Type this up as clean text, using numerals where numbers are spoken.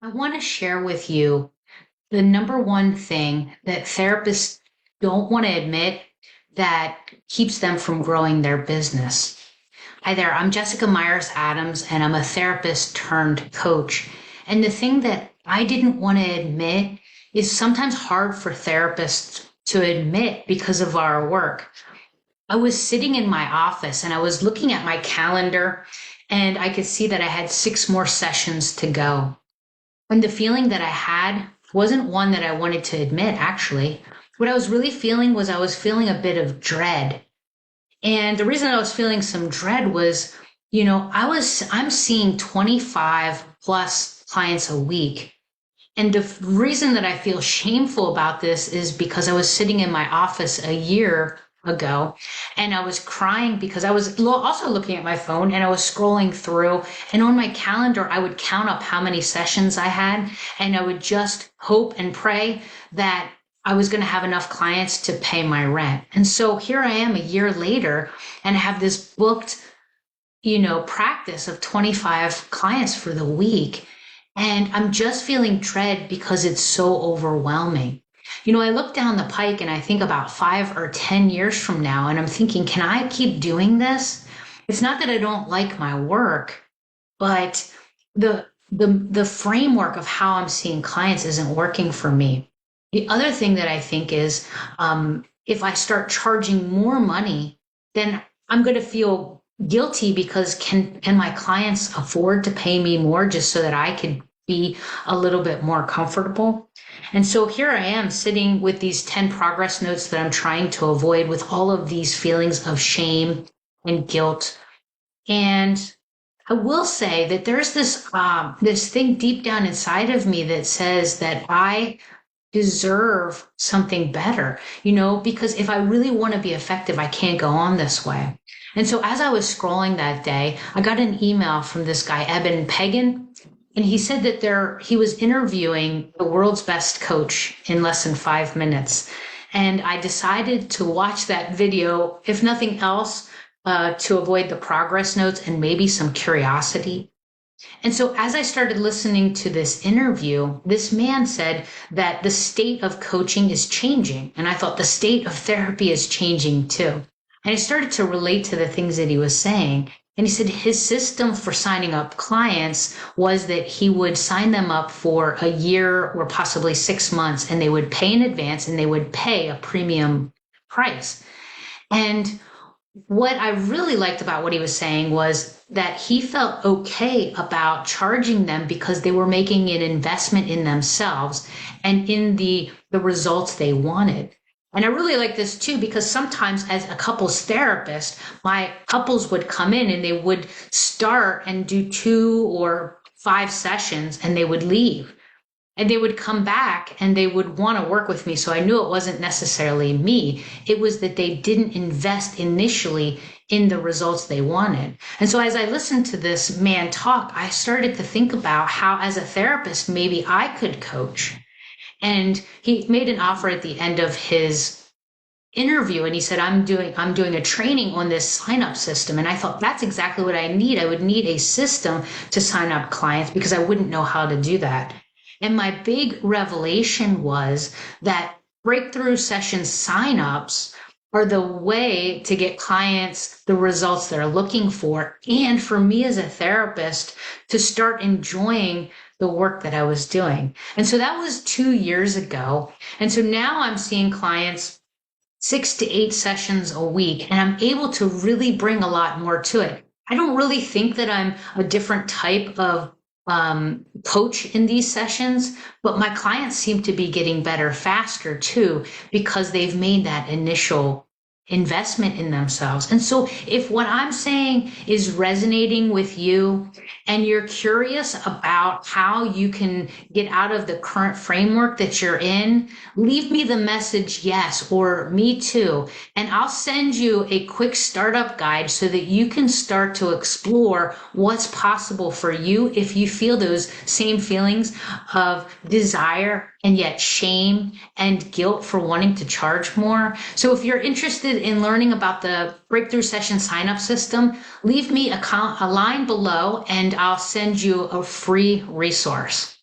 I want to share with you the number one thing that therapists don't want to admit that keeps them from growing their business. Hi there, I'm Jessica Myers Adams, and I'm a therapist turned coach. And the thing that I didn't want to admit is sometimes hard for therapists to admit because of our work. I was sitting in my office and I was looking at my calendar, and I could see that I had 6 more sessions to go. And the feeling that I had wasn't one that I wanted to admit, actually. What I was really feeling was I was feeling a bit of dread. And the reason I was feeling some dread was, I'm seeing 25 plus clients a week. And the reason that I feel shameful about this is because I was sitting in my office a year ago and I was crying because I was also looking at my phone and I was scrolling through, and on my calendar I would count up how many sessions I had, and I would just hope and pray that I was going to have enough clients to pay my rent. And so here I am a year later and I have this booked, practice of 25 clients for the week. And I'm just feeling dread because it's so overwhelming. I look down the pike and I think about 5 or 10 years from now, and I'm thinking, can I keep doing this? It's not that I don't like my work, but the framework of how I'm seeing clients isn't working for me. The other thing that I think is, if I start charging more money, then I'm going to feel guilty because can my clients afford to pay me more just so that I could be a little bit more comfortable? And so here I am sitting with these 10 progress notes that I'm trying to avoid, with all of these feelings of shame and guilt. And I will say that there's this thing deep down inside of me that says that I deserve something better, because if I really want to be effective, I can't go on this way. And so as I was scrolling that day, I got an email from this guy, Eben Pagan, and he said that he was interviewing the world's best coach in less than 5 minutes. And I decided to watch that video, if nothing else, to avoid the progress notes and maybe some curiosity. And so as I started listening to this interview, this man said that the state of coaching is changing. And I thought the state of therapy is changing too. And I started to relate to the things that he was saying. And he said his system for signing up clients was that he would sign them up for a year or possibly 6 months, and they would pay in advance and they would pay a premium price. And what I really liked about what he was saying was that he felt okay about charging them because they were making an investment in themselves and in the results they wanted. And I really like this too, because sometimes as a couples therapist, my couples would come in and they would start and do 2 or 5 sessions and they would leave. And they would come back and they would want to work with me. So I knew it wasn't necessarily me. It was that they didn't invest initially in the results they wanted. And so as I listened to this man talk, I started to think about how, as a therapist, maybe I could coach. And he made an offer at the end of his interview, and he said, I'm doing a training on this sign up system. And I thought, that's exactly what I need. I would need a system to sign up clients because I wouldn't know how to do that. And my big revelation was that breakthrough session signups are the way to get clients the results they're looking for. And for me as a therapist to start enjoying the work that I was doing. And so that was 2 years ago. And so now I'm seeing clients 6 to 8 sessions a week, and I'm able to really bring a lot more to it. I don't really think that I'm a different type of coach in these sessions, but my clients seem to be getting better faster too, because they've made that initial investment in themselves. And so if what I'm saying is resonating with you and you're curious about how you can get out of the current framework that you're in, leave me the message yes, or me too. And I'll send you a quick startup guide so that you can start to explore what's possible for you if you feel those same feelings of desire and yet shame and guilt for wanting to charge more. So if you're interested in learning about the breakthrough session sign-up system, leave me a line below and I'll send you a free resource.